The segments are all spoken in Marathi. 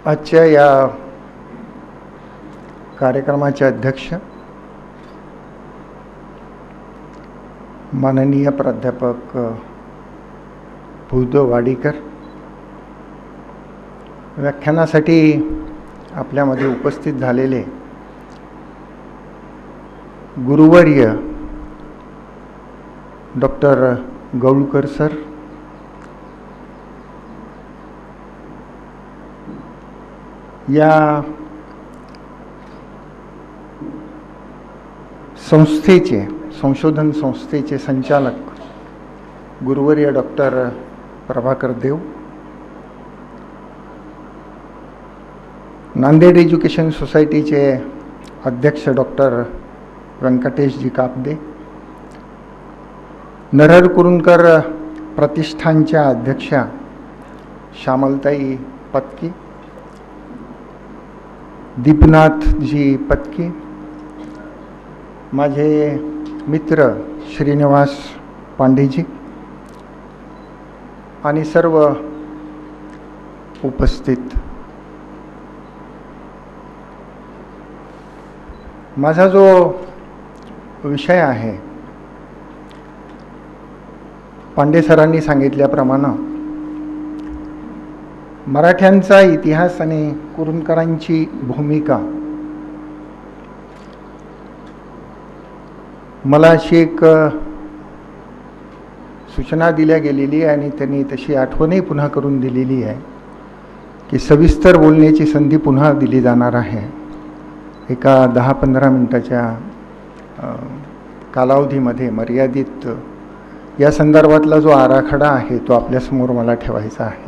आजच्या या कार्यक्रमाचे अध्यक्ष माननीय प्राध्यापक भूदेव वाडीकर, व्याख्यानासाठी आपल्यामध्ये उपस्थित झालेले गुरुवर्य डॉक्टर गौळकर सर, या संस्थेचे संशोधन संस्थेचे संचालक गुरुवर्य डॉक्टर प्रभाकर देव, नांदेड एज्युकेशन सोसायटीचे अध्यक्ष डॉक्टर व्यंकटेशजी कापदे, नरहर कुरुंदकर प्रतिष्ठानच्या अध्यक्षा श्यामलताई पत्की, दीपनाथजी पत्की, माझे मित्र श्रीनिवास पांडेजी आणि सर्व उपस्थित, माझा जो विषय आहे पांडे सरांनी सांगितल्याप्रमाणे मराठ्यांचा इतिहास आणि कुरुंदकरांची भूमिका, मला अशी एक सूचना दिल्या गेलेली आहे आणि त्यांनी तशी आठवणही पुन्हा करून दिलेली आहे की सविस्तर बोलण्याची संधी पुन्हा दिली जाणार आहे. एका 10-15 मिनिटाच्या कालावधीमध्ये मर्यादित या संदर्भातला जो आराखडा आहे तो आपल्यासमोर मला ठेवायचा आहे.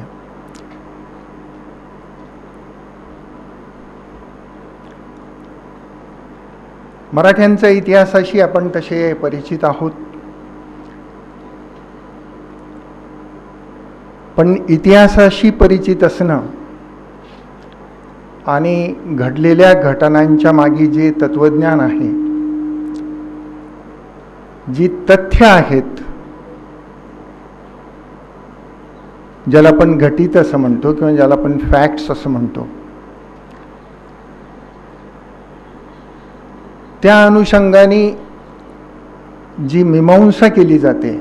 मराठ्यांच्या इतिहासाशी आपण तसे परिचित आहोत, पण इतिहासाशी परिचित असणं आणि घडलेल्या घटनांच्या मागे जे तत्वज्ञान आहे, जी तथ्य आहेत, ज्याला आपण घटित असं म्हणतो किंवा ज्याला आपण फॅक्ट्स असं म्हणतो, त्या अनुषंगाने जी मीमांसा केली जाते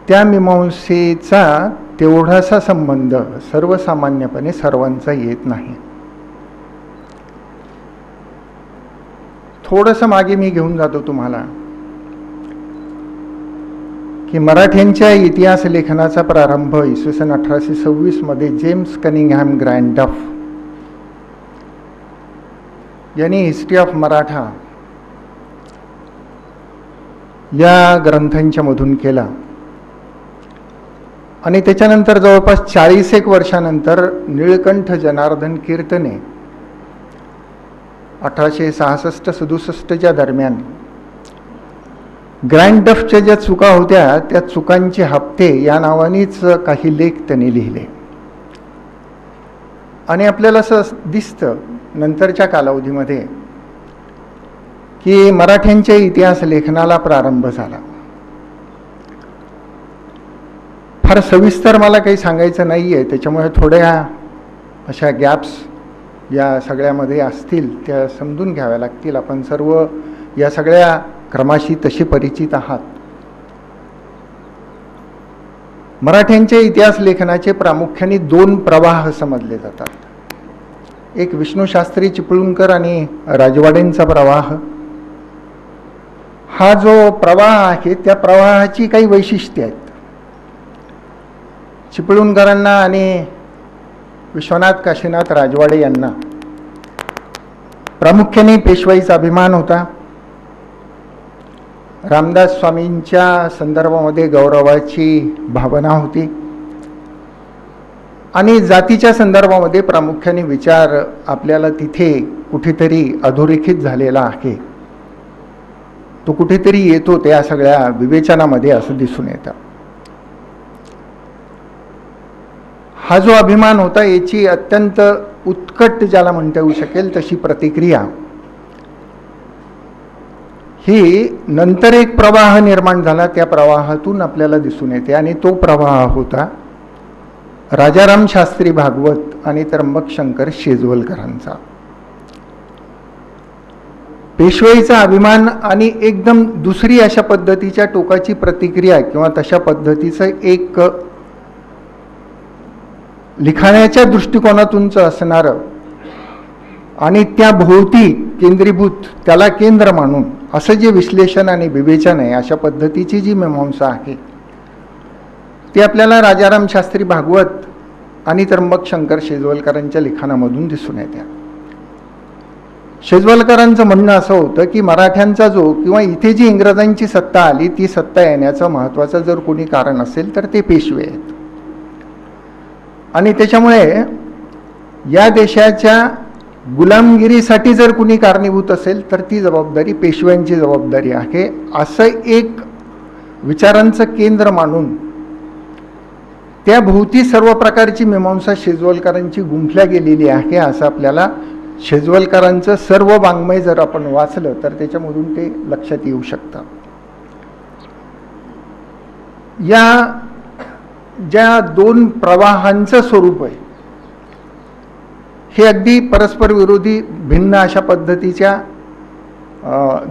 त्या मीमांसेचा तेवढासा संबंध सर्वसामान्यपणे सर्वांचा येत नाही. थोडंसं मागे मी घेऊन जातो तुम्हाला की मराठ्यांच्या इतिहास लेखनाचा प्रारंभ इसवी सन 1826 मध्ये जेम्स कनिंगहॅम ग्रँडफ यांनी हिस्ट्री ऑफ मराठा या ग्रंथांच्या मधून केला आणि त्याच्यानंतर जवळपास 40 वर्षानंतर नीळकंठ जनार्दन कीर्तने 1866-67 दरम्यान ग्रँडफच्या ज्या चुका होत्या त्या चुकांचे हप्ते या नावानेच काही लेख त्यांनी लिहिले आणि आपल्याला असं दिसतं नंतरच्या कालावधीमध्ये की मराठ्यांच्या इतिहास लेखनाला प्रारंभ झाला. फार सविस्तर मला काही सांगायचं नाही आहे, त्याच्यामुळे थोड्या अशा गॅप्स या सगळ्यामध्ये असतील त्या समजून घ्याव्या लागतील. आपण सर्व या सगळ्या क्रमाशी तशी परिचित आहात. मराठ्यांच्या इतिहास लेखनाचे प्रामुख्याने 2 प्रवाह समजले जातात. एक विष्णुशास्त्री चिपळूणकर आणि राजवाडेंचा प्रवाह. हा जो प्रवाह आहे त्या प्रवाहाची काही वैशिष्ट्ये आहेत. चिपळूणकरांना आणि विश्वनाथ काशीनाथ राजवाडे यांना प्रामुख्याने पेशवाईचा अभिमान होता. रामदास स्वामींच्या संदर्भामध्ये गौरवाची भावना होती आणि जातीच्या संदर्भामध्ये प्रामुख्याने विचार आपल्याला तिथे कुठेतरी अधोरेखित झालेला आहे. तो कुठेतरी येतो त्या सगळ्या विवेचनामध्ये असं दिसून येतं. हा जो अभिमान होता याची अत्यंत उत्कट ज्याला म्हणता येऊ शकेल तशी प्रतिक्रिया ही नंतर एक प्रवाह निर्माण झाला, त्या प्रवाहातून आपल्याला दिसून येते आणि तो प्रवाह होता राजाराम शास्त्री भागवत आणि त्र्यंबक शंकर शेजवलकरांचा. पेशवाईचा अभिमान आणि एकदम दुसरी अशा पद्धतीच्या टोकाची प्रतिक्रिया किंवा तशा पद्धतीचं एक लिखाणाच्या दृष्टिकोनातूनचं असणारं आणि त्या भोवती केंद्रीभूत त्याला केंद्र मानून असं जे विश्लेषण आणि विवेचन आहे, अशा पद्धतीची जी मीमांसा आहे ती आपल्याला राजाराम शास्त्री भागवत आणि त्र्यंबक शंकर शेजवलकरांच्या लिखाणामधून दिसून येते. शेजवलकरांचं म्हणणं असं होतं की मराठ्यांचा जो किंवा इथे जी इंग्रजांची सत्ता आली ती सत्ता येण्याचं महत्त्वाचं जर कोणी कारण असेल तर ते पेशवे आहेत. आणि त्याच्यामुळे या देशाच्या गुलामगिरीसाठी जर कुणी कारणीभूत असेल तर ती जबाबदारी पेशव्यांची जबाबदारी आहे, असं एक विचारांचं केंद्र मानून त्या भोवती सर्व प्रकारची मीमांसा शेजवलकरांची गुंफल्या गेलेली आहे, असं आपल्याला शेजवलकरांचं सर्व वाङ्मय जर आपण वाचलं तर त्याच्यामधून ते लक्षात येऊ शकतं. या ज्या दोन प्रवाहांचं स्वरूप आहे हे अगदी परस्पर विरोधी भिन्न अशा पद्धतीच्या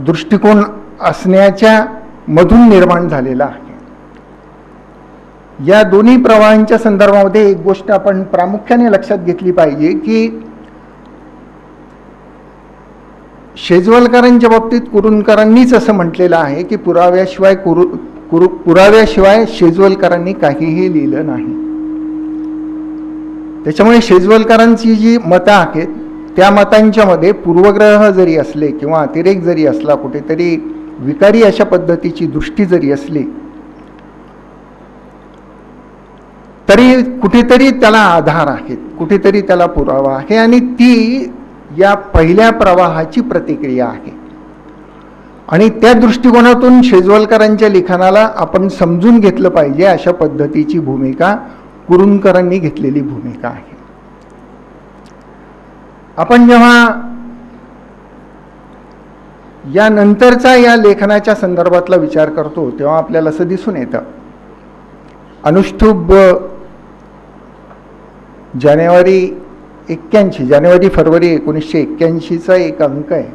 दृष्टिकोन असण्याच्या मधून निर्माण झालेला आहे. या दोन्ही प्रवाहांच्या संदर्भामध्ये एक गोष्ट आपण प्रामुख्याने लक्षात घेतली पाहिजे की शेजवलकरांच्या बाबतीत कुरूंकरांनीच असं म्हटलेलं आहे की पुराव्याशिवाय शेजवलकरांनी काहीही लिहिलं नाही. त्याच्यामुळे शेजवलकरांची जी मतं आहेत त्या मतांच्या मध्ये पूर्वग्रह जरी असले किंवा अतिरेक जरी असला, कुठेतरी विकारी अशा पद्धतीची दृष्टी जरी असली तरी कुठेतरी त्याला आधार आहे, कुठेतरी त्याला पुरावा आहे आणि ती या पहिल्या प्रवाहाची प्रतिक्रिया आहे. आणि त्या दृष्टिकोनातून शेजवलकरांच्या लिखाणाला आपण समजून घेतलं पाहिजे अशा पद्धतीची भूमिका कुरूंकरांनी घेतलेली भूमिका आहे. आपण जेव्हा या नंतरचा या लेखनाच्या संदर्भातला विचार करतो तेव्हा आपल्याला असं दिसून येतं, अनुष्ठुभ जानेवारी फरवरी 1981चा एक अंक आहे.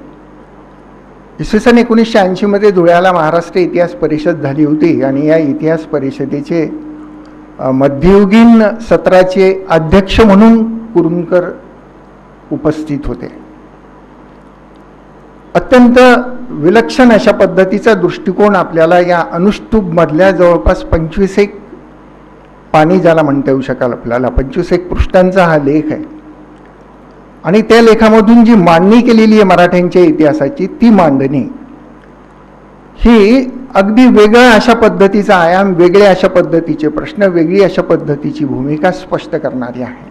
इसवी सन 1980 मध्ये धुळ्याला महाराष्ट्र इतिहास परिषद झाली होती आणि या इतिहास परिषदेचे मध्ययुगीन सत्राचे अध्यक्ष म्हणून कुरूंकर उपस्थित होते. अत्यंत विलक्षण अशा पद्धतीचा दृष्टिकोन आपल्याला या अनुष्ठुभ मधल्या जवळपास 25 पानी ज्याला म्हणता येऊ शकाल आपल्याला 25 पृष्ठांचा हा लेख आहे. आणि त्या लेखामधून जी मांडणी केलेली आहे मराठ्यांच्या इतिहासाची ती मांडणी ही अगदी वेगळ्या अशा पद्धतीचा आयाम, वेगळे अशा पद्धतीचे प्रश्न, वेगळी अशा पद्धतीची भूमिका स्पष्ट करणारी आहे.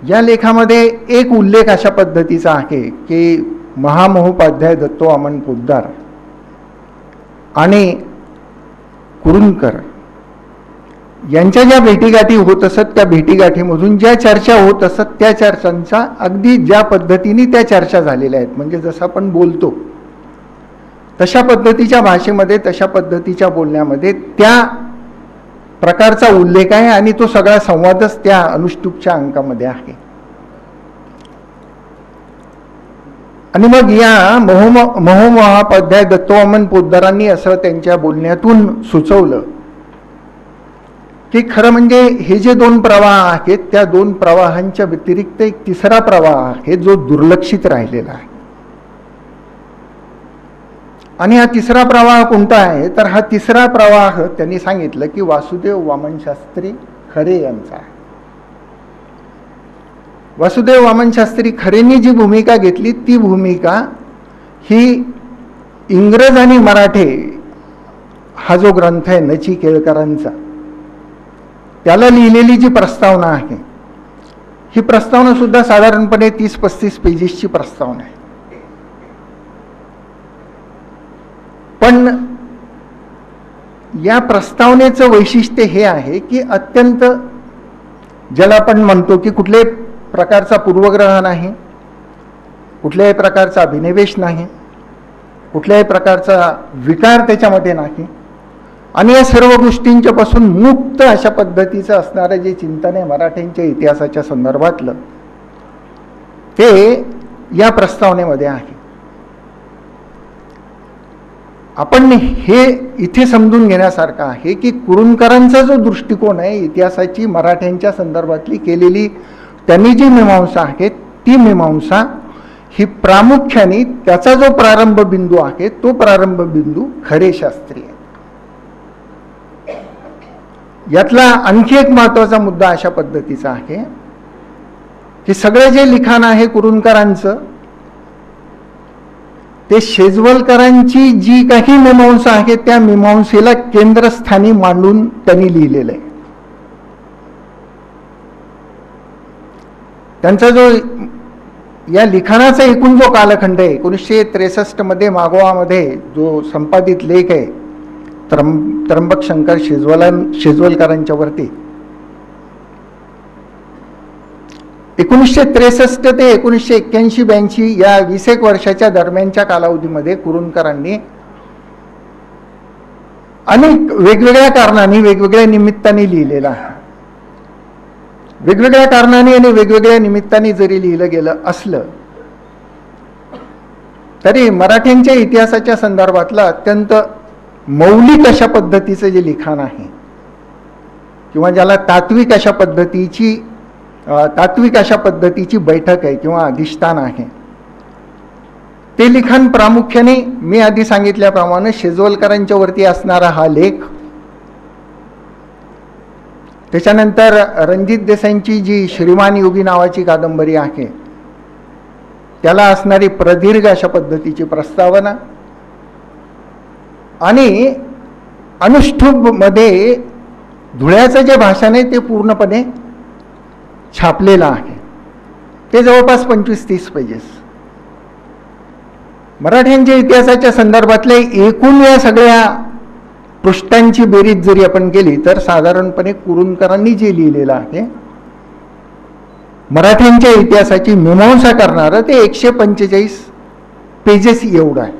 या लेखामध्ये एक उल्लेख अशा पद्धतीचा आहे की महामहोपाध्याय दत्तोवामन पोद्दार आणि कुरूंकर यांच्या ज्या भेटीगाठी होत असत त्या भेटीगाठीमधून ज्या चर्चा होत असत त्या चर्चांचा अगदी ज्या पद्धतीने त्या चर्चा झालेल्या आहेत, म्हणजे जसं आपण बोलतो तशा पद्धतीच्या भाषेमध्ये, तशा पद्धतीच्या बोलण्यामध्ये त्या प्रकारचा उल्लेख आहे आणि तो सगळा संवादच त्या अनुष्ठुभच्या अंकामध्ये आहे. आणि मग या महामहोपाध्याय दत्तोवामन पोद्दारांनी असं त्यांच्या बोलण्यातून सुचवलं की खरं म्हणजे हे जे दोन प्रवाह आहेत त्या दोन प्रवाहांच्या व्यतिरिक्त एक तिसरा प्रवाह आहे जो दुर्लक्षित राहिलेला आहे. आणि हा तिसरा प्रवाह कोणता आहे तर हा तिसरा प्रवाह त्यांनी सांगितलं की वासुदेव वामन शास्त्री खरे यांचा आहे. वासुदेव वामन शास्त्री खरेंनी जी भूमिका घेतली ती भूमिका ही इंग्रज आणि मराठे हा जो ग्रंथ आहे नचिकेळकरांचा त्याला लिहिलेली जी प्रस्तावना आहे ही प्रस्तावना सुद्धा साधारणपणे 30-35 पेजेसची प्रस्तावना आहे. पण या प्रस्तावनेचं वैशिष्ट्य हे आहे की अत्यंत ज्याला आपण म्हणतो की कुठल्याही प्रकारचा पूर्वग्रह नाही, कुठल्याही प्रकारचा अभिनिवेश नाही, कुठल्याही प्रकारचा विकार त्याच्यामध्ये नाही. आणि या सर्व गोष्टींच्या पासून मुक्त अशा पद्धतीचं असणारं जे चिंतन आहे मराठ्यांच्या इतिहासाच्या संदर्भातलं, ते या प्रस्तावनेमध्ये आहे. आपण हे इथे समजून घेण्यासारखं आहे की कुरूंकरांचा जो दृष्टिकोन आहे इतिहासाची मराठ्यांच्या संदर्भातली केलेली त्यांनी जी मीमांसा आहे, ती मीमांसा ही प्रामुख्याने त्याचा जो प्रारंभ बिंदू आहे तो प्रारंभ बिंदू खरे शास्त्री आहे. यातला आणखी एक महत्त्वाचा मुद्दा अशा पद्धतीचा आहे की सगळे जे लिखाण आहे कुरूंकरांचं, ते शेजवलकरांची जी काही मीमांसा आहे त्या मीमांसेला केंद्रस्थानी मांडून त्यांनी लिहिलेलं आहे. त्यांचा जो या लिखाणाचा एकूण जो कालखंड आहे 1963 मध्ये मागोवामध्ये जो संपादित लेख आहे त्र्यंबक शंकर शेजवलकरांच्या वरती, 1963 ते 1981-82 या 20 वर्षाच्या दरम्यानच्या कालावधीमध्ये कुरूंकरांनी अनेक वेगवेगळ्या कारणांनी वेगवेगळ्या निमित्ताने लिहिलेलं आहे. वेगवेगळ्या कारणाने आणि वेगवेगळ्या निमित्ताने जरी लिहिलं गेलं असलं तरी मराठ्यांच्या इतिहासाच्या संदर्भातलं अत्यंत मौलिक अशा पद्धतीचं जे लिखाण आहे किंवा ज्याला तात्विक अशा पद्धतीची बैठक आहे किंवा अधिष्ठान आहे, ते लिखाण प्रामुख्याने मी आधी सांगितल्याप्रमाणे शेजवलकरांच्या वरती असणारा हा लेख, त्याच्यानंतर रणजित देसाईंची जी श्रीमान योगी नावाची कादंबरी आहे त्याला असणारी प्रदीर्घ अशा पद्धतीची प्रस्तावना, आणि अनुष्ठुभमध्ये धुळ्याचं जे भाषण आहे ते पूर्णपणे छापलेलं आहे. ते जवळपास 25-30 पेजेस. मराठ्यांच्या इतिहासाच्या संदर्भातले एकूण या सगळ्या पृष्ठांची बेरीज जरी आपण केली तर साधारणपणे कुरूंकरांनी जे लिहिलेलं आहे मराठ्यांच्या इतिहासाची मीमांसा करणारं ते 145 पेजेस एवढं आहे.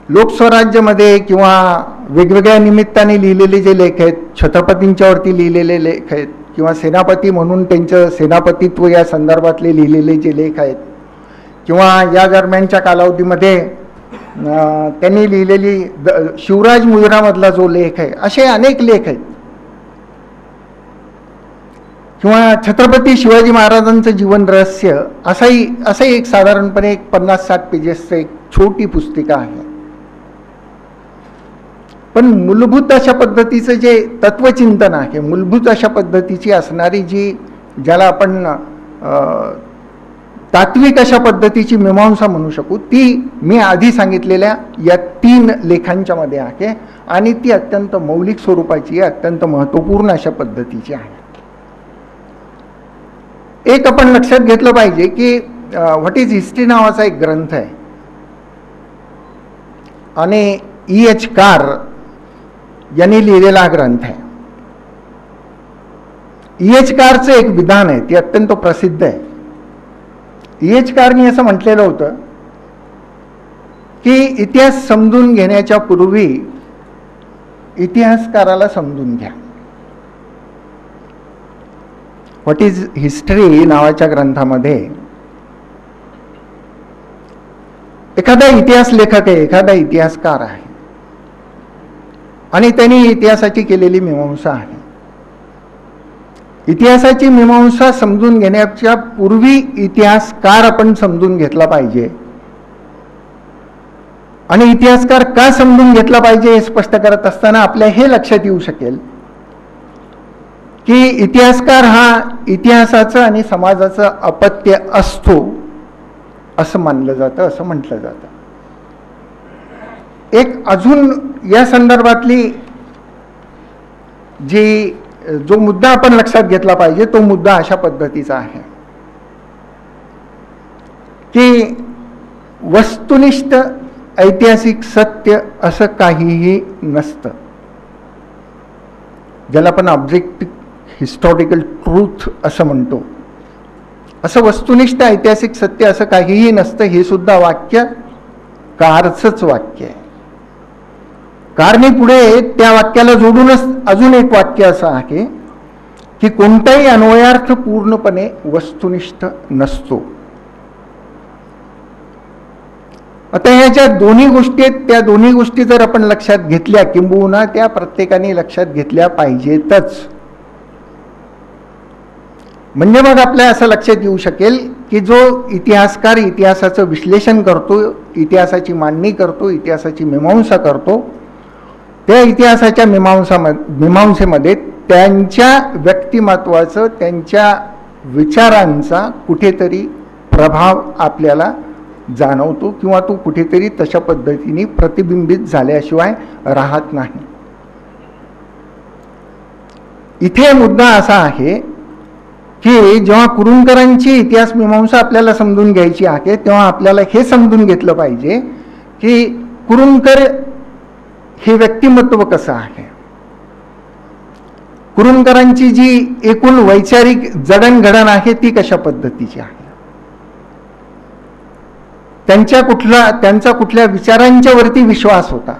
लोकस्वराज्यमध्ये किंवा वेगवेगळ्या निमित्ताने लिहिलेले जे लेख आहेत, छत्रपतींच्यावरती लिहिलेले लेख आहेत किंवा सेनापती म्हणून त्यांचं सेनापतित्व या संदर्भातले लिहिलेले जे लेख आहेत किंवा या दरम्यानच्या कालावधीमध्ये त्यांनी लिहिलेली शिवराज मुजरामधला जो लेख आहे, असे अनेक लेख आहेत. किंवा छत्रपती शिवाजी महाराजांचं जीवन रहस्य असं एक साधारणपणे 50-60 पेजेसचं एक छोटी पुस्तिका आहे. पण मूलभूत अशा पद्धतीचं जे तत्वचिंतन आहे, मूलभूत अशा पद्धतीची असणारी जी ज्याला आपण तात्विक अशा पद्धतीची मीमांसा म्हणू शकू, ती मी आधी सांगितलेल्या या 3 लेखांच्या मध्ये आहे आणि ती अत्यंत मौलिक स्वरूपाची आहे, अत्यंत महत्त्वपूर्ण अशा पद्धतीची आहे. एक आपण लक्षात घेतलं पाहिजे की व्हॉट इज हिस्ट्री नावाचा एक ग्रंथ आहे आणि E.H. कार यांनी लिहिलेला हा ग्रंथ आहे. E.H. कारचं एक विधान आहे, ते अत्यंत प्रसिद्ध आहे. E.H. कारनी असं म्हटलेलं होतं की इतिहास समजून घेण्याच्या पूर्वी इतिहासकाराला समजून घ्या. व्हॉट इज हिस्ट्री नावाच्या ग्रंथामध्ये एखादा इतिहास लेखक आहे, एखादा इतिहासकार आहे आणि त्यांनी इतिहासाची केलेली मीमांसा आहे. इतिहासाची मीमांसा समजून घेण्याच्या पूर्वी इतिहासकार आपण समजून घेतला पाहिजे आणि इतिहासकार का समजून घेतला पाहिजे हे स्पष्ट करत असताना आपल्या हे लक्षात येऊ शकेल की इतिहासकार हा इतिहासाचं आणि समाजाचं अपत्य असतो असं मानलं जातं, असं म्हटलं जातं. एक अजून या संदर्भातली जो मुद्दा आपण लक्षात घेतला पाहिजे तो मुद्दा अशा पद्धतीचा आहे की वस्तुनिष्ठ ऐतिहासिक सत्य असं काहीही नसतं, ज्याला आपण ऑब्जेक्टिव्ह हिस्टॉरिकल ट्रूथ असं म्हणतो. असं वस्तुनिष्ठ ऐतिहासिक सत्य असं काहीही नसतं, हे सुद्धा वाक्य कारचंच वाक्य आहे. कारणे पुढे त्या वाक्याला जोडूनच अजून एक वाक्य असं आहे की कोणताही अन्वयार्थ पूर्णपणे वस्तुनिष्ठ नसतो. आता ह्या ज्या दोन्ही गोष्टी आहेत त्या दोन्ही गोष्टी जर आपण लक्षात घेतल्या, किंबहुना त्या प्रत्येकाने लक्षात घेतल्या पाहिजेतच. म्हणजे मग आपल्या असं लक्षात येऊ शकेल की जो इतिहासकार इतिहासाचं विश्लेषण करतो, इतिहासाची मांडणी करतो, इतिहासाची मीमांसा करतो, त्या इतिहासाच्या मीमांसेमध्ये त्यांच्या व्यक्तिमत्वाचं, त्यांच्या विचारांचा कुठेतरी प्रभाव आपल्याला जाणवतो किंवा तो कुठेतरी तशा पद्धतीने प्रतिबिंबित झाल्याशिवाय राहत नाही. इथे मुद्दा असा आहे की जेव्हा कुरूंकरांची इतिहास मीमांसा आपल्याला समजून घ्यायची आहे तेव्हा आपल्याला हे समजून घेतलं पाहिजे की कुरूंकर हे व्यक्तिमत्व कसं आहे, कुरूंकरांची जी एकूण वैचारिक जडणघडण आहे ती कशा पद्धतीची आहे, त्यांचा कुठल्या विचारांच्या वरती विश्वास होता,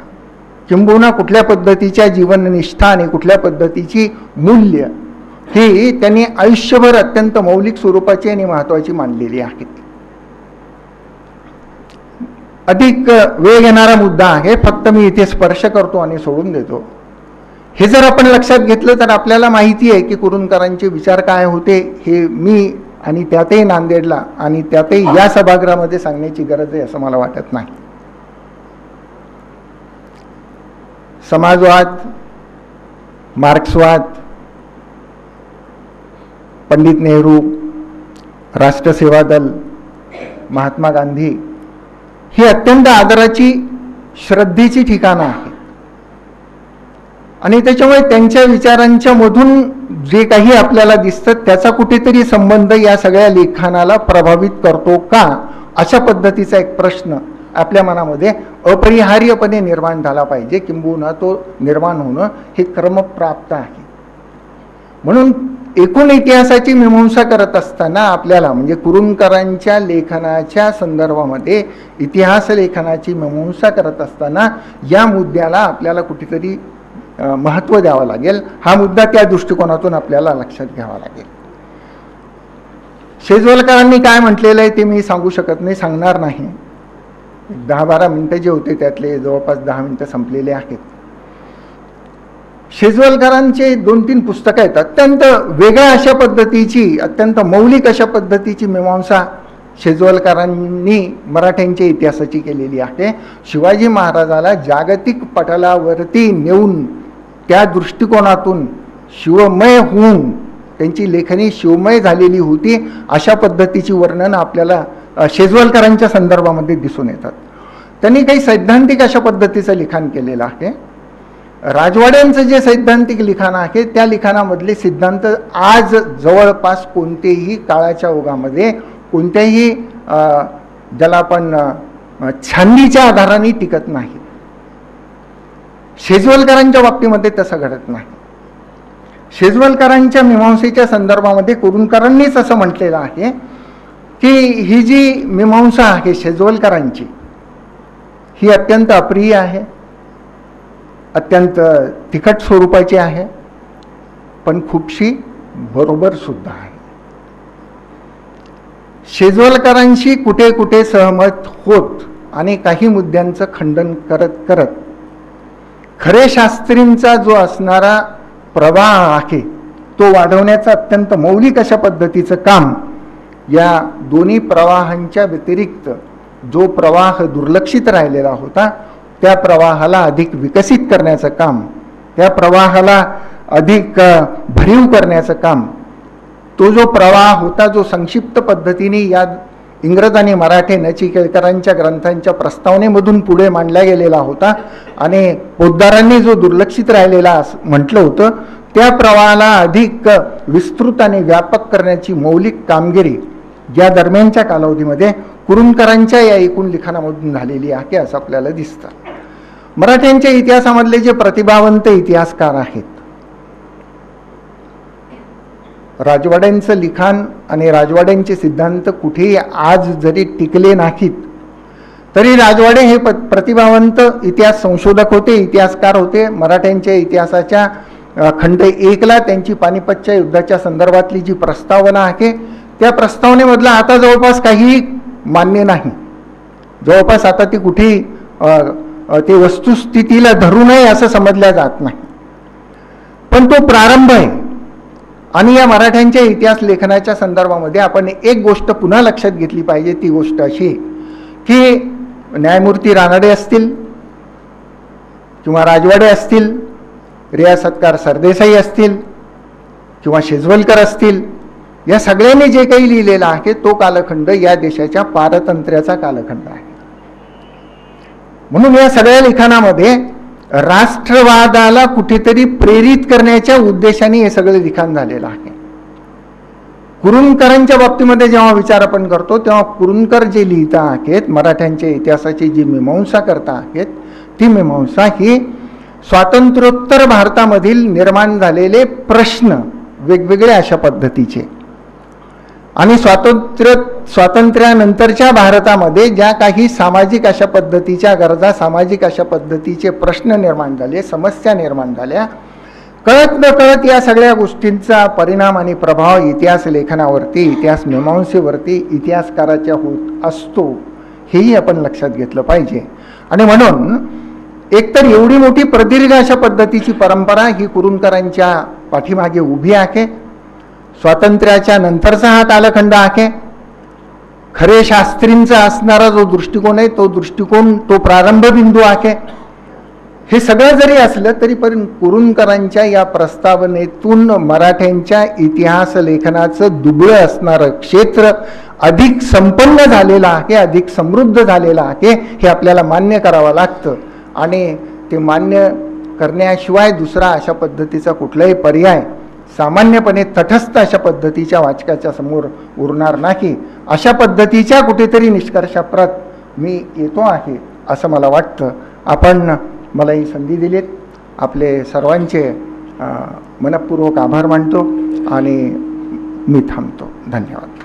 किंबहुना कुठल्या पद्धतीच्या जीवननिष्ठा आणि कुठल्या पद्धतीची मूल्य ही त्यांनी आयुष्यभर अत्यंत मौलिक स्वरूपाची आणि महत्त्वाची मानलेली आहेत. अधिक वेळ घेणारा मुद्दा आहे, फक्त मी इथे स्पर्श करतो आणि सोडून देतो. हे जर आपण लक्षात घेतलं तर आपल्याला माहिती आहे की कुरूंकरांचे विचार काय होते हे मी आणि त्यातही नांदेडला आणि त्यातही या सभागृहामध्ये सांगण्याची गरज आहे असं मला वाटत नाही. समाजवाद, मार्क्सवाद, पंडित नेहरू, राष्ट्रसेवा दल, महात्मा गांधी ही अत्यंत आदराची, श्रद्धेची ठिकाणं आहेत आणि त्याच्यामुळे त्यांच्या विचारांच्या मधून जे काही आपल्याला दिसतं त्याचा कुठेतरी संबंध या सगळ्या लेखनाला प्रभावित करतो का, अशा पद्धतीचा एक प्रश्न आपल्या मनामध्ये अपरिहार्यपणे निर्माण झाला पाहिजे, किंबहुना तो निर्माण होणं हे क्रमप्राप्त आहे. म्हणून एकूण इतिहासाची मीमांसा करत असताना आपल्याला म्हणजे कुरूंकरांच्या लेखनाच्या संदर्भामध्ये इतिहास लेखनाची मीमांसा करत असताना या मुद्द्याला आपल्याला कुठेतरी महत्त्व द्यावं लागेल. हा मुद्दा त्या दृष्टिकोनातून आपल्याला लक्षात घ्यावा लागेल. शेजवलकरांनी काय म्हटलेलं आहे ते मी सांगू शकत नाही, सांगणार नाही. 10-12 मिनिटं जे होते त्यातले जवळपास 10 मिनिटं संपलेले आहेत. शेजवलकरांचे 2-3 पुस्तकं आहेत, अत्यंत वेगळ्या अशा पद्धतीची, अत्यंत मौलिक अशा पद्धतीची मीमांसा शेजवलकरांनी मराठ्यांच्या इतिहासाची केलेली आहे. शिवाजी महाराजाला जागतिक पटलावरती नेऊन त्या दृष्टिकोनातून शिवमय होऊन त्यांची लेखनी शिवमय झालेली होती अशा पद्धतीची वर्णन आपल्याला शेजवलकरांच्या संदर्भामध्ये दिसून येतात. त्यांनी काही सैद्धांतिक अशा पद्धतीचं लिखाण केलेलं आहे. राजवाड्यांचं जे सैद्धांतिक लिखाण आहे त्या लिखाणामधले सिद्धांत आज जवळपास कोणतेही काळाच्या ओघामध्ये कोणत्याही ज्याला आपण छाननीच्या आधाराने टिकत नाही. शेजवलकरांच्या बाबतीमध्ये तसं घडत नाही. शेजवलकरांच्या मीमांसेच्या संदर्भामध्ये कुरूंकरांनीच असं म्हटलेलं आहे की ही जी मीमांसा आहे शेजवलकरांची ही अत्यंत अप्रिय आहे, अत्यंत तिखट स्वरूपाची आहे, पण खूपशी बरोबर सुद्धा आहे. शेजवलकरांशी कुठे कुठे सहमत होत आणि काही मुद्द्यांचं खंडन करत करत खरे शास्त्रींचा जो असणारा प्रवाह आहे तो वाढवण्याचं अत्यंत मौलिक अशा पद्धतीचं काम या दोन्ही प्रवाहांच्या व्यतिरिक्त जो प्रवाह दुर्लक्षित राहिलेला होता त्या प्रवाहाला अधिक विकसित करण्याचं काम, त्या प्रवाहाला अधिक भरीव करण्याचं काम, तो जो प्रवाह होता जो संक्षिप्त पद्धतीने या इंग्रज आणि मराठे नचिकेळकरांच्या ग्रंथांच्या प्रस्तावनेमधून पुढे मांडला गेलेला होता आणि पोद्दारांनी जो दुर्लक्षित राहिलेला म्हटलं होतं त्या प्रवाहाला अधिक विस्तृत आणि व्यापक करण्याची मौलिक कामगिरी या दरम्यानच्या कालावधीमध्ये कुरूंकरांच्या या एकूण लिखाणामधून झालेली आहे असं आपल्याला दिसतं. मराठ्यांच्या इतिहासामधले जे प्रतिभावंत इतिहासकार आहेत, राजवाड्यांचं लिखाण आणि राजवाड्यांचे सिद्धांत कुठेही आज जरी टिकले नाहीत तरी राजवाडे हे प्रतिभावंत इतिहास संशोधक होते, इतिहासकार होते. मराठ्यांच्या इतिहासाच्या खंड 1ला त्यांची पानिपतच्या युद्धाच्या संदर्भातली जी प्रस्तावना आहे त्या प्रस्तावनेमधला आता जवळपास काही मान्य नाही. जवळपास आता ती कुठेही ते वस्तुस्थितीला धरू नये असं समजल्या जात नाही. पण तो प्रारंभ आहे. आणि या मराठ्यांच्या इतिहास लेखनाच्या संदर्भामध्ये आपण एक गोष्ट पुन्हा लक्षात घेतली पाहिजे. ती गोष्ट अशी की न्यायमूर्ती रानडे असतील किंवा राजवाडे असतील, रियासतकार सरदेसाई असतील किंवा शेजवलकर असतील, या सगळ्यांनी जे काही लिहिलेलं आहे तो कालखंड या देशाच्या पारतंत्र्याचा कालखंड आहे. म्हणून या सगळ्या लिखाणामध्ये राष्ट्रवादाला कुठेतरी प्रेरित करण्याच्या उद्देशाने हे सगळे लिखाण झालेलं आहे. कुरूंकरांच्या बाबतीमध्ये जेव्हा विचार आपण करतो तेव्हा कुरूंकर जे लिहिता आहेत, मराठ्यांच्या इतिहासाची जी मीमांसा करता आहेत, ती मीमांसा ही स्वातंत्र्योत्तर भारतामधील निर्माण झालेले प्रश्न वेगवेगळे अशा पद्धतीचे आणि स्वातंत्र्यानंतरच्या भारतामध्ये ज्या काही सामाजिक अशा पद्धतीच्या गरजा, सामाजिक अशा पद्धतीचे प्रश्न निर्माण झाले, समस्या निर्माण झाल्या, कळत न कळत या सगळ्या गोष्टींचा परिणाम आणि प्रभाव इतिहास लेखनावरती, इतिहास मीमांसेवरती इतिहासकाराच्या होत असतो, हेही आपण लक्षात घेतलं पाहिजे. आणि म्हणून एकतर एवढी मोठी प्रदीर्घ अशा पद्धतीची परंपरा ही कुरूंकरांच्या पाठीमागे उभी आहे. स्वातंत्र्याच्या नंतरचा हा कालखंड आहे. खरे शास्त्रींचा असणारा जो दृष्टिकोन आहे तो दृष्टिकोन, तो प्रारंभ बिंदू आहे. हे सगळं जरी असलं तरी पण कुरूंकरांच्या या प्रस्तावनेतून मराठ्यांच्या इतिहास लेखनाचं दुबळं असणारं क्षेत्र अधिक संपन्न झालेलं आहे, अधिक समृद्ध झालेलं आहे, हे आपल्याला मान्य करावं लागतं. आणि ते मान्य करण्याशिवाय दुसरा अशा पद्धतीचा कुठलाही पर्याय सामान्यपणे तटस्थ अशा पद्धतीच्या वाचकाच्या समोर उरणार नाही. अशा पद्धतीच्या कुठेतरी निष्कर्षाप्रत मी येतो आहे असं मला वाटतं. आपण मला ही संधी दिलीत, आपले सर्वांचे मनपूर्वक आभार मानतो आणि मी थांबतो. धन्यवाद.